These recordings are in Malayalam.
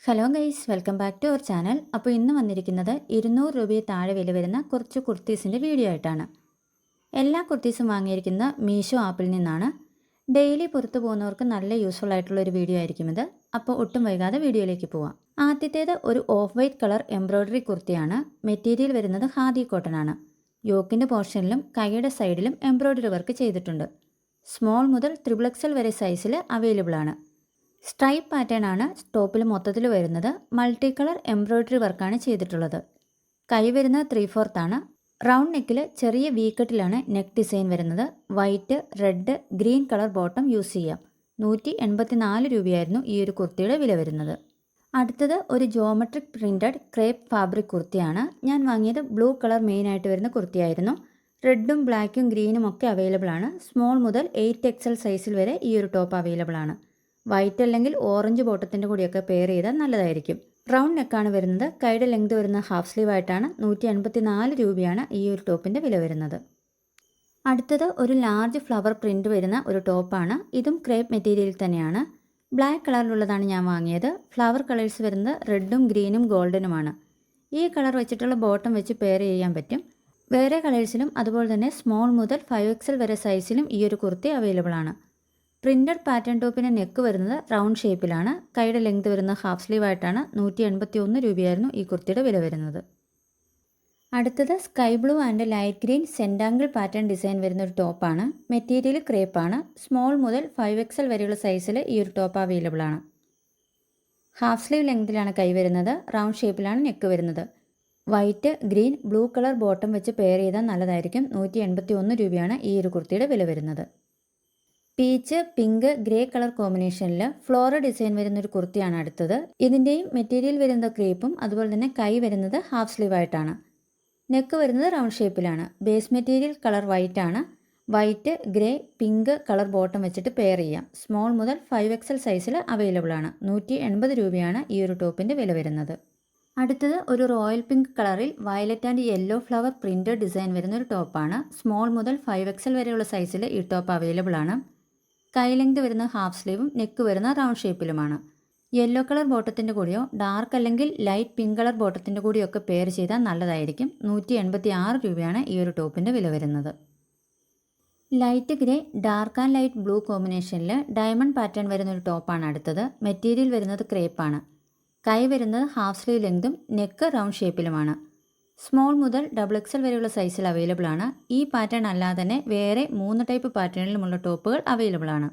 Hello guys, welcome back to our channel. അപ്പോൾ ഇന്ന് വന്നിരിക്കുന്നത് 200 രൂപയെ താഴെ വില വരുന്ന കുറച്ച് കുർത്തീസിൻ്റെ വീഡിയോ ആയിട്ടാണ്. എല്ലാ കുർത്തീസും വാങ്ങിയിരിക്കുന്നത് മീഷോ ആപ്പിൽ നിന്നാണ്. ഡെയിലി പുറത്തു പോകുന്നവർക്ക് നല്ല യൂസ്ഫുൾ ആയിട്ടുള്ള ഒരു വീഡിയോ ആയിരിക്കും ഇത്. അപ്പോൾ ഒട്ടും വൈകാതെ വീഡിയോയിലേക്ക് പോവാം. ആദ്യത്തേത് ഒരു ഓഫ് വൈറ്റ് കളർ എംബ്രോയ്ഡറി കുർത്തിയാണ്. മെറ്റീരിയൽ വരുന്നത് ഖാദി കോട്ടൺ ആണ്. യോക്കിൻ്റെ പോർഷനിലും കൈയുടെ സൈഡിലും എംബ്രോയ്ഡറി വർക്ക് ചെയ്തിട്ടുണ്ട്. സ്മോൾ മുതൽ XXL വരെ സൈസിൽ അവൈലബിൾ ആണ്. സ്ട്രൈപ്പ് പാറ്റേൺ ആണ് ടോപ്പിൽ മൊത്തത്തിൽ വരുന്നത്. മൾട്ടി കളർ എംബ്രോയ്ഡറി വർക്കാണ് ചെയ്തിട്ടുള്ളത്. കൈ വരുന്നത് 3/4 ആണ്. റൗണ്ട് നെക്കിൽ ചെറിയ വീക്കട്ടിലാണ് നെക്ക് ഡിസൈൻ വരുന്നത്. White, red, green colour bottom use ചെയ്യാം. 184 രൂപയായിരുന്നു ഈ ഒരു കുർത്തിയുടെ വില വരുന്നത്. അടുത്തത് ഒരു ജോമെട്രിക് പ്രിൻറ്റഡ് ക്രേപ്പ് ഫാബ്രിക് കുർത്തിയാണ്. ഞാൻ വാങ്ങിയത് ബ്ലൂ കളർ മെയിനായിട്ട് വരുന്ന കുർത്തിയായിരുന്നു. റെഡും ബ്ലാക്കും ഗ്രീനും ഒക്കെ അവൈലബിൾ ആണ്. സ്മോൾ മുതൽ 8XL സൈസിൽ വരെ ഈ ഒരു ടോപ്പ് അവൈലബിൾ ആണ്. വൈറ്റ് അല്ലെങ്കിൽ ഓറഞ്ച് ബോട്ടത്തിൻ്റെ കൂടിയൊക്കെ പെയർ ചെയ്താൽ നല്ലതായിരിക്കും. റൗണ്ട് നെക്കാണ് വരുന്നത്. കൈയുടെ ലെങ്ത് വരുന്ന ഹാഫ് സ്ലീവ് ആയിട്ടാണ്. 184 രൂപയാണ് ഈ ഒരു ടോപ്പിൻ്റെ വില വരുന്നത്. അടുത്തത് ഒരു ലാർജ് ഫ്ലവർ പ്രിൻ്റ് വരുന്ന ഒരു ടോപ്പാണ്. ഇതും ക്രേപ്പ് മെറ്റീരിയൽ തന്നെയാണ്. ബ്ലാക്ക് കളറിലുള്ളതാണ് ഞാൻ വാങ്ങിയത്. ഫ്ലവർ കളേഴ്സ് വരുന്നത് റെഡും ഗ്രീനും ഗോൾഡനുമാണ്. ഈ കളർ വെച്ചിട്ടുള്ള ബോട്ടം വെച്ച് പെയർ ചെയ്യാൻ പറ്റും. വേറെ കളേഴ്സിലും അതുപോലെ തന്നെ സ്മോൾ മുതൽ 5XL വരെ സൈസിലും ഈ ഒരു കുർത്തി അവൈലബിൾ ആണ്. പ്രിൻറ്റഡ് പാറ്റേൺ ടോപ്പിന് നെക്ക് വരുന്നത് റൗണ്ട് ഷേപ്പിലാണ്. കൈയുടെ ലെങ്ത് വരുന്ന ഹാഫ് സ്ലീവ് ആയിട്ടാണ്. 181 രൂപയായിരുന്നു ഈ കുർത്തിയുടെ വില വരുന്നത്. അടുത്തത് sky blue and light green സെൻറ്റാങ്കിൾ പാറ്റേൺ ഡിസൈൻ വരുന്ന ഒരു ടോപ്പാണ്. മെറ്റീരിയൽ ക്രേപ്പാണ്. സ്മോൾ മുതൽ 5XL വരെയുള്ള സൈസിൽ ഈ ഒരു ടോപ്പ് അവൈലബിൾ ആണ്. ഹാഫ് സ്ലീവ് ലെങ്തിലാണ് കൈ വരുന്നത്. റൗണ്ട് ഷേപ്പിലാണ് നെക്ക് വരുന്നത്. White, green, blue colour bottom വെച്ച് പെയർ ചെയ്താൽ നല്ലതായിരിക്കും. 181 രൂപയാണ് ഈ ഒരു കുർത്തിയുടെ വില വരുന്നത്. പീച്ച്, പിങ്ക്, ഗ്രേ കളർ കോമ്പിനേഷനിൽ ഫ്ലോറൽ ഡിസൈൻ വരുന്നൊരു കുർത്തിയാണ് അടുത്തത്. ഇതിൻ്റെയും മെറ്റീരിയൽ വരുന്നത് ക്രേപ്പും അതുപോലെ തന്നെ കൈ വരുന്നത് ഹാഫ് സ്ലീവ് ആയിട്ടാണ്. നെക്ക് വരുന്നത് റൗണ്ട് ഷേപ്പിലാണ്. ബേസ് മെറ്റീരിയൽ കളർ വൈറ്റ് ആണ്. White, grey, pink colour bottom വെച്ചിട്ട് പെയർ ചെയ്യാം. സ്മോൾ മുതൽ 5XL സൈസിൽ അവൈലബിൾ ആണ്. 180 രൂപയാണ് ഈ ഒരു ടോപ്പിൻ്റെ വില വരുന്നത്. അടുത്തത് ഒരു റോയൽ പിങ്ക് കളറിൽ violet and yellow flower print design വരുന്നൊരു ടോപ്പാണ്. സ്മോൾ മുതൽ 5XL വരെയുള്ള സൈസിൽ ഈ ടോപ്പ് അവൈലബിൾ ആണ്. കൈ ലെങ്ത് വരുന്ന ഹാഫ് സ്ലീവും നെക്ക് വരുന്ന റൗണ്ട് ഷേപ്പിലുമാണ്. യെല്ലോ കളർ ബോട്ടത്തിൻ്റെ കൂടിയോ ഡാർക്ക് അല്ലെങ്കിൽ ലൈറ്റ് പിങ്ക് കളർ ബോട്ടത്തിൻ്റെ കൂടിയോ ഒക്കെ പെയർ ചെയ്താൽ നല്ലതായിരിക്കും. 186 രൂപയാണ് ഈ ഒരു ടോപ്പിൻ്റെ വില വരുന്നത്. Light grey, dark and light blue കോമ്പിനേഷനിൽ ഡയമണ്ട് പാറ്റേൺ വരുന്നൊരു ടോപ്പാണ് അടുത്തത്. മെറ്റീരിയൽ വരുന്നത് ക്രേപ്പാണ്. കൈ വരുന്നത് ഹാഫ് സ്ലീവ് ലെങ്തും നെക്ക് റൗണ്ട് ഷേപ്പിലുമാണ്. സ്മോൾ മുതൽ XXL വരെയുള്ള സൈസിൽ അവൈലബിൾ ആണ്. ഈ പാറ്റേൺ അല്ലാതെ തന്നെ വേറെ 3 ടൈപ്പ് പാറ്റേണിലുമുള്ള ടോപ്പുകൾ അവൈലബിൾ ആണ്.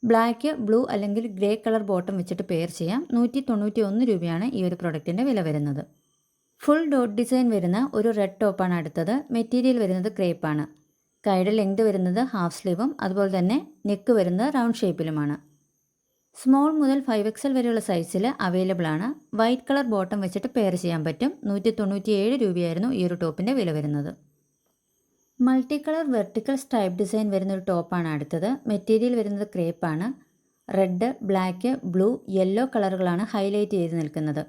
ബ്ലാക്ക്, ബ്ലൂ അല്ലെങ്കിൽ ഗ്രേ കളർ ബോട്ടം വെച്ചിട്ട് പെയർ ചെയ്യാം. 191 രൂപയാണ് ഈ ഒരു പ്രൊഡക്റ്റിൻ്റെ വില വരുന്നത്. ഫുൾ ഡോട്ട് ഡിസൈൻ വരുന്ന ഒരു റെഡ് ടോപ്പാണ് അടുത്തത്. മെറ്റീരിയൽ വരുന്നത് ക്രേപ്പാണ്. കൈയുടെ ലെങ്ത് വരുന്നത് ഹാഫ് സ്ലീവും അതുപോലെ തന്നെ നെക്ക് വരുന്നത് റൗണ്ട് ഷേപ്പിലുമാണ്. സ്മോൾ മുതൽ 5XL വരെയുള്ള സൈസിൽ അവൈലബിൾ ആണ്. വൈറ്റ് കളർ ബോട്ടം വെച്ചിട്ട് പെയർ ചെയ്യാൻ പറ്റും. 197 രൂപയായിരുന്നു ഈ ഒരു ടോപ്പിൻ്റെ വില വരുന്നത്. Multi colour vertical stripe design വരുന്നൊരു ടോപ്പാണ് അടുത്തത്. മെറ്റീരിയൽ വരുന്നത് ക്രേപ്പാണ്. റെഡ്, ബ്ലാക്ക്, ബ്ലൂ, യെല്ലോ കളറുകളാണ് ഹൈലൈറ്റ് ചെയ്ത് നിൽക്കുന്നത്.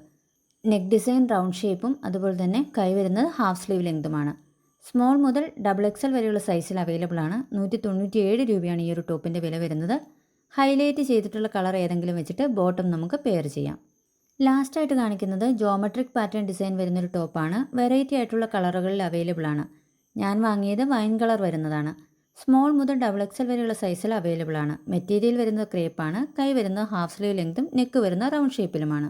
നെക്ക് ഡിസൈൻ റൗണ്ട് ഷേപ്പും അതുപോലെ തന്നെ കൈ വരുന്നത് ഹാഫ് സ്ലീവ് ലെങ്തുമാണ്. സ്മോൾ മുതൽ XXL വരെയുള്ള സൈസിൽ അവൈലബിൾ ആണ്. 197 രൂപയാണ് ഈ ഒരു ടോപ്പിൻ്റെ വില വരുന്നത്. ഹൈലൈറ്റ് ചെയ്തിട്ടുള്ള കളർ ഏതെങ്കിലും വെച്ചിട്ട് ബോട്ടം നമുക്ക് പെയർ ചെയ്യാം. ലാസ്റ്റായിട്ട് കാണിക്കുന്നത് ജോമെട്രിക് പാറ്റേൺ ഡിസൈൻ വരുന്നൊരു ടോപ്പാണ്. വെറൈറ്റി ആയിട്ടുള്ള കളറുകളിൽ അവൈലബിൾ ആണ്. ഞാൻ വാങ്ങിയത് വൈൻ കളർ വരുന്നതാണ്. സ്മോൾ മുതൽ XXL വരെയുള്ള സൈസിൽ അവൈലബിൾ ആണ്. മെറ്റീരിയൽ വരുന്നത് ക്രേപ്പാണ്. കൈ വരുന്നത് ഹാഫ് സ്ലീവ് ലെങ്തും നെക്ക് വരുന്ന റൗണ്ട് ഷേപ്പിലുമാണ്.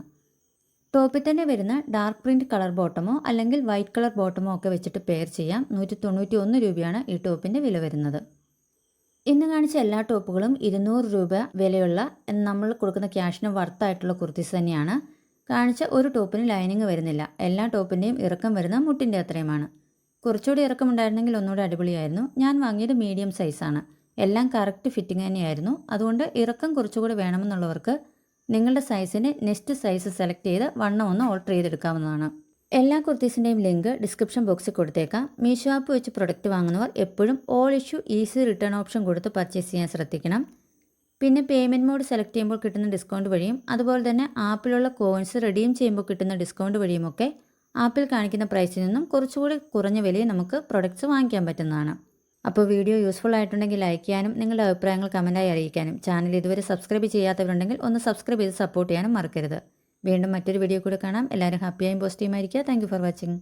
ടോപ്പിൽ തന്നെ വരുന്ന ഡാർക്ക് പ്രിൻറ്റ് കളർ ബോട്ടമോ അല്ലെങ്കിൽ വൈറ്റ് കളർ ബോട്ടമോ ഒക്കെ വെച്ചിട്ട് പെയർ ചെയ്യാം. 191 രൂപയാണ് ഈ ടോപ്പിൻ്റെ വില വരുന്നത്. ഇന്ന് കാണിച്ച എല്ലാ ടോപ്പുകളും 200 രൂപ വിലയുള്ള നമ്മൾ കൊടുക്കുന്ന ക്യാഷിന് വർത്തായിട്ടുള്ള കുർത്തീസ് തന്നെയാണ്. കാണിച്ച ഒരു ടോപ്പിന് ലൈനിങ് വരുന്നില്ല. എല്ലാ ടോപ്പിൻ്റെയും ഇറക്കം വരുന്ന മുട്ടിൻ്റെ അത്രയുമാണ്. കുറച്ചുകൂടി ഇറക്കം ഉണ്ടായിരുന്നെങ്കിൽ ഒന്നുകൂടി അടിപൊളിയായിരുന്നു. ഞാൻ വാങ്ങിയത് മീഡിയം സൈസാണ്. എല്ലാം കറക്റ്റ് ഫിറ്റിംഗ് തന്നെയായിരുന്നു. അതുകൊണ്ട് ഇറക്കം കുറച്ചുകൂടി വേണമെന്നുള്ളവർക്ക് നിങ്ങളുടെ സൈസിന് നെക്സ്റ്റ് സൈസ് സെലക്ട് ചെയ്ത് വണ്ണം ഒന്ന് ഓൾട്ടർ ചെയ്തെടുക്കാവുന്നതാണ്. എല്ലാ കുർത്തീസിൻ്റെയും ലിങ്ക് ഡിസ്ക്രിപ്ഷൻ ബോക്സിൽ കൊടുത്തേക്കാം. മീഷോ ആപ്പ് വെച്ച് പ്രൊഡക്റ്റ് വാങ്ങുന്നവർ എപ്പോഴും all issue easy return option കൊടുത്ത് പർച്ചേസ് ചെയ്യാൻ ശ്രദ്ധിക്കണം. പിന്നെ പേയ്മെൻറ്റ് മോഡ് സെലക്ട് ചെയ്യുമ്പോൾ കിട്ടുന്ന ഡിസ്കൗണ്ട് വഴിയും അതുപോലെ തന്നെ ആപ്പിലുള്ള കോയിൻസ് റെഡീം ചെയ്യുമ്പോൾ കിട്ടുന്ന ഡിസ്കൗണ്ട് വഴിയുമൊക്കെ ആപ്പിൽ കാണിക്കുന്ന പ്രൈസിൽ നിന്നും കുറച്ചുകൂടി കുറഞ്ഞ വിലയിൽ നമുക്ക് പ്രൊഡക്ട്സ് വാങ്ങിക്കാൻ പറ്റുന്നതാണ്. അപ്പോൾ വീഡിയോ യൂസ്ഫുൾ ആയിട്ടുണ്ടെങ്കിൽ ലൈക്ക് ചെയ്യാനും നിങ്ങളുടെ അഭിപ്രായങ്ങൾ കമൻറ്റായി അറിയിക്കാനും ചാനൽ ഇതുവരെ സബ്സ്ക്രൈബ് ചെയ്യാത്തവരുണ്ടെങ്കിൽ ഒന്ന് സബ്സ്ക്രൈബ് ചെയ്ത് സപ്പോർട്ട് ചെയ്യാനും മറക്കരുത്. വീണ്ടും മറ്റൊരു വീഡിയോ കൂടെ കാണാം. എല്ലാവരും ഹാപ്പിയായും പോസിറ്റീവായിരിക്കുക. Thank you for watching.